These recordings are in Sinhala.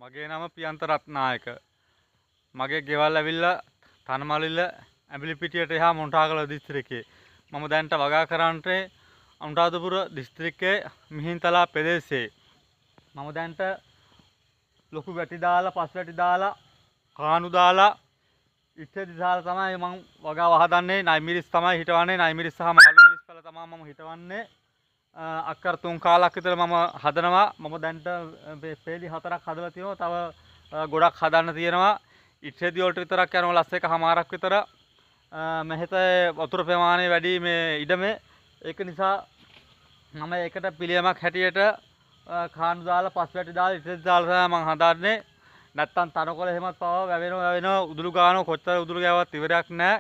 මගේ නම පියන්ත රත්නායක. මගේ ගෙවල් ඇවිල්ලා තනමලිල්ල ඇඹිලිපිටියට එහා මොණ්ඨාගල දිස්ත්‍රික්කයේ. මම දැන්ට වගා කරන්නේ අනුරාධපුර දිස්ත්‍රික්කයේ මිහින්තලා ප්‍රදේශයේ. මම දැන්ට ලොකු වැටි දාලා පස් වැටි දාලා කාණු දාලා ඉච්ඡෙදි දාලා තමයි මම වගා වහදන්නේ. නයිමිරිස් තමයි හිටවන්නේ. නයිමිරිස් සහ මාළු මිරිස් පළ තමයි මම හිටවන්නේ. අක්කර 3 කාලක් විතර මම හදනවා. මම දැන්ට පේලි 4ක් හදලා තියෙනවා. තව ගොඩක් හදන්න තියෙනවා. ඉච්ඡෙදි වලට විතරක් යනවා ලස් එකමාරක් විතර. මෙහෙත වතුර ප්‍රමාණය වැඩි මේ ඉඩමේ. ඒක නිසා මම ඒකට පිළියමක් හැටියට කාණු දාලා පස් වැටි දාලා ඉච්ඡෙදි දාලා මම හදන්නේ. නැත්තම් තනකොළ එහෙමත් පව වැවෙනවා උදුළු ගානවා. කොච්චර උදුළු ගෑවත් ඉවරයක් නැහැ.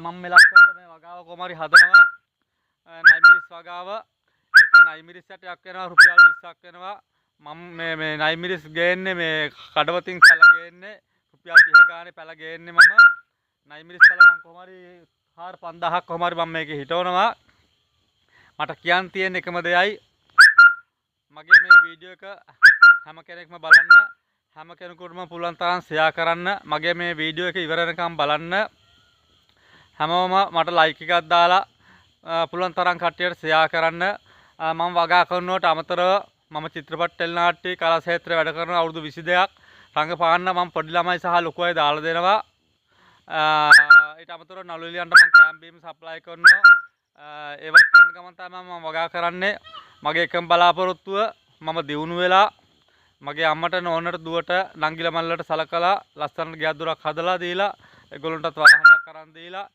මම මේ ලස්සනට මේ වගාව කොමාරි හදනවා. නයිමිරිස් වගාව එක නයිමිරිස් ඇටයක් වෙනවා රුපියල් 20ක් වෙනවා. මම මේ නයිමිරිස් ගේන්නේ මේ කඩවතින් පැල ගේන්නේ රුපියල් 30 ගානේ පැල ගේන්නේ. මම නයිමිරිස් පැල මම කොහොමරි 4-5000ක් කොහොමරි මම මේකේ හිටවනවා. මට කියන්න තියෙන එකම දෙයයි මගේ මේ වීඩියෝ එක හැම කෙනෙක්ම බලන්න, හැම කෙනෙකුටම පුළුවන් තරම් ෂෙයා කරන්න. මගේ මේ වීඩියෝ එක ඉවර වෙනකම් බලන්න. හැමෝම මට ලයික් එකක් දාලා පුළුවන් තරම් කට්ටියට ෂෙයා කරන්න. මම වගා කරනවට අමතරව මම චිත්‍රපට ටෙලි නාට්‍ය කලා ක්ෂේත්‍රයේ වැඩ කරන අවුරුදු 22ක් රංගපාන්න මම පොඩි ළමයි සහ ලොකු අය දාලා දෙනවා. ඊට අමතරව නළුලියන්ට මම කැම්බීම් සප්ලයි කරනවා. ඒවත් කරන ගමන් තමයි මම වගා කරන්නේ. මගේ එකම බලාපොරොත්තුව මම දියුණු වෙලා මගේ අම්මට නෝනට දුවට නංගිලා මල්ලට සලකලා ලස්සනට ගෙයක් දොරක් හදලා දීලා ඒගොල්ලන්ටත් වාහනයක් අරන් දීලා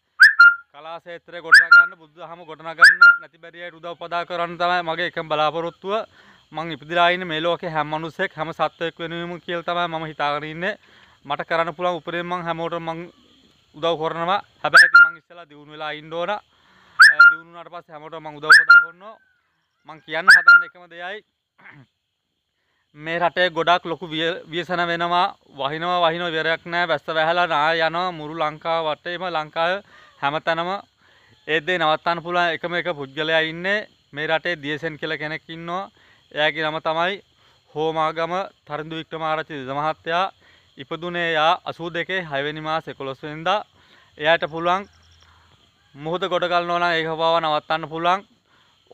කලා ක්ෂේත්‍රයේ ගොඩනගන්න බුදුදහම ගොඩනගන්න නැති බැරියට උදව් උපදා කරන්න තමයි මගේ එකම බලාපොරොත්තුව. මං ඉපදිලා ඉන්නේ මේ ලෝකේ හැම මිනිසෙක් හැම සත්වයක් වෙනුවෙම කියලා තමයි මම හිතාගෙන ඉන්නේ. මට කරන්න පුළුවන් උපරිම මං හැමෝටම මං උදව් කරනවා. හැබැයි මං ඉස්සෙල්ලා දියුණු වෙලා ඉන්න ඕන. දියුණු වුණාට පස්සේ හැමෝටම මං උදව් උපදා කරනවා. මං කියන්න හදන එකම දෙයයි මේ රටේ ගොඩක් ලොකු ව්‍යසන වෙනවා. වහිනවා ඉවරයක් නැහැ. වැස්ස වැහලා නාය යනවා මුළු ලංකාව වටේම ලංකාවේ හැමතැනම ඒ දේ නවත්තන්න පුළුවන් එකම එක පුද්ගලයා ඉන්නේ මේ රටේ දියසෙන් කියලා කෙනෙක් ඉන්නවා. එයාගේ නම තමයි හෝමාගම තරිඳු වික්‍රමාරච්චි මහත්තයා. ඉපදුනේ යා 82 6 වෙනි මාස 11 වෙනිදා. එයාට පුළුවන් මොහොත ගොඩ ගන්නවා නම් ඒක පවා නවත්තන්න පුළුවන්.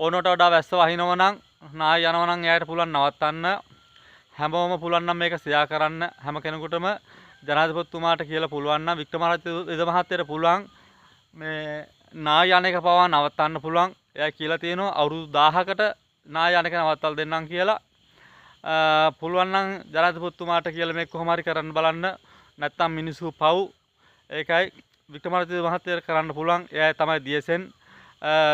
ඕනට වඩා වැස්ස වහිනවා නම් නාය යනවා නම් එයාට පුළුවන් නවත්තන්න. හැමෝම පුළුවන් නම් මේක ෂෙයා කරන්න. හැම කෙනෙකුටම ජනාධිපතිතුමාට කියලා පුළුවන් නම් වික්‍රමාරච්චි මහත්තයාට පුළුවන් මේ නාය යන එක පවා නවත්තන්න පුළුවන්. එයා කියලා තියෙනවා අවුරුදු 1000කට නාය යන එක නවත්තලා දෙන්නම් කියලා. පුළුවන් නම් ජනාධිපතිතුමාට කියලා මේක කොහොම හරි කරන්න බලන්න. නැත්තම් මිනිස්සු පව්. ඒකයි වික්‍රමාරච්චි මහත්තයාට කරන්න පුළුවන්. එයා තමයි දියසෙන්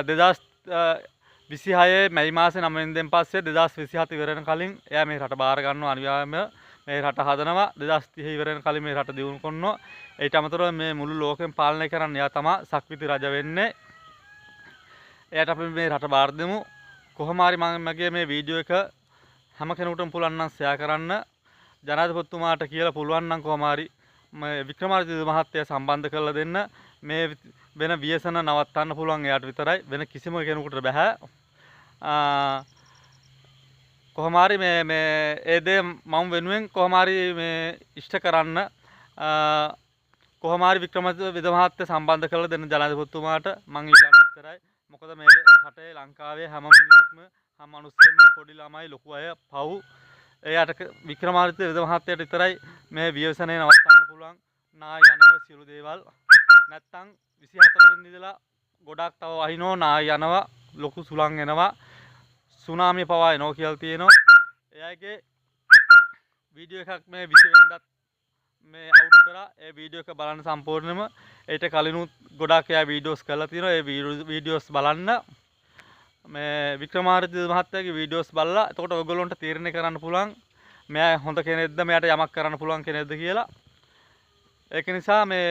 2026 මැයි මාසේ 9 වෙනිදාන් පස්සේ 2027 ඉවර වෙන කලින් එයා මේ රට බාර ගන්නවා. අනිවාර්යයෙන්ම මේ රට හදනවා. 2030 ඉවර වෙන කලින් මේ රට දියුණු කරනවා. ඊට අමතරව මේ මුළු ලෝකෙම පාලනය කරන්න එයා තමයි සක්විති රජ වෙන්නේ. එයාට අපි මේ රට බාර දෙමු. කොහොම හරි මගේ මේ වීඩියෝ එක හැම කෙනෙකුටම පුළුවන් නම් ෂෙයා කරන්න. ජනාධිපතිතුමාට කියලා පුළුවන් නම් කොහොම හරි මේ වික්‍රමාරච්චි මහත්තයා සම්බන්ධ කරලා දෙන්න. මේ වෙන ව්‍යසන නවත්තන්න පුළුවන් එයාට විතරයි. වෙන කිසිම කෙනෙකුට බෑ. කොහොම හරි මේ ඒ දේ මම වෙනුවෙන් කොහොම හරි මේ ඉෂ්ට කරන්න. කොහොම හරි වික්‍රමාරච්චි මහත්තයා සම්බන්ධ කරලා දෙන්න ජනාධිපතිතුමාට මං ඉල්ලන්නේ එච්චරයි. මොකද මේ රටේ ලංකාවේ හැම මිනිස්සුම හැම මිනිස්සෙම පොඩි ළමයි ලොකු අය පව්. එයාට වික්‍රමාරච්චි මහත්තයාට විතරයි මේ ව්‍යසනේ නවත්තන්න පුළුවන්. නාය යනවා සියලු දේවල්. නැත්තම් 24 වෙනිදා ඉඳලා ගොඩක් තව වහිනෝ නාය යනවා ලොකු සුළං එනවා. සුනාමිය පවා එනවා කියලා තියෙනවා. එයාගේ වීඩියෝ එකක් මේ 20 වෙනිදාත් මේ අවුට් කරා. ඒ වීඩියෝ එක බලන්න සම්පූර්ණයෙන්ම. ඊට කලිනුත් ගොඩක් එයා වීඩියෝස් කරලා තියෙනවා. ඒ වීඩියෝස් බලන්න. මේ වික්‍රමාරච්චි මහත්තයාගේ වීඩියෝස් බලලා එතකොට ඔයගොල්ලන්ට තීරණය කරන්න පුළුවන් මෙයා හොඳ කෙනෙක්ද මෙයාට යමක් කරන්න පුළුවන් කෙනෙක්ද කියලා. ඒක නිසා මේ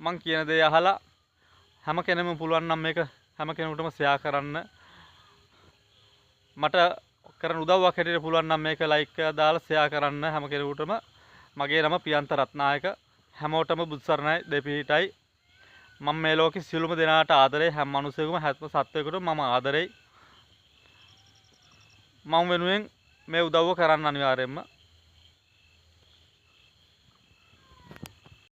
මං කියන දේ අහලා හැම කෙනෙම පුළුවන් නම් මේක හැම කෙනෙකුටම ෂෙයා කරන්න. මට කරන උදව්වක් හැටියට පුළුවන් නම් මේක ලයික් එකක් දාලා ෂෙයා කරන්න හැම කෙනෙකුටම. මගේ නම පියන්ත රත්නායක. හැමෝටම බුදු සරණයි දෙපිහිටයි. මම මේ ලෝකෙ සියලුම දෙනාට ආදරේ. හැම මිනිසෙකුම හැම සත්වයකටම මම ආදරෙයි. මම වෙනුවෙන් මේ උදව්ව කරන්න අනිවාර්යයෙන්ම